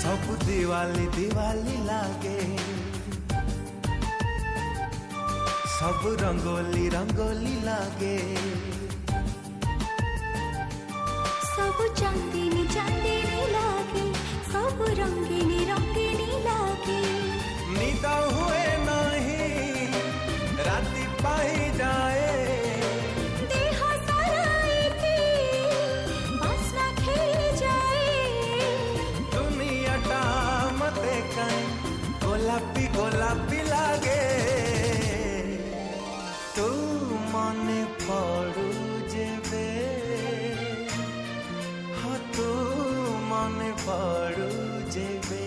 सब दिवाली दिवाली लागे, सब रंगोली रंगोली लागे, सब चांदनी चांदनी लागे, सब रंगीनी रंगीनी लागे। निद हुए नहीं राति पाई जाए, देह सारा एके बास्ना खेली जाए। दुनियाटा मते काई गोलापी गोलापी लागे। तू मने पड़ू जेबे, हाँ तू मने पड़ू जेबे।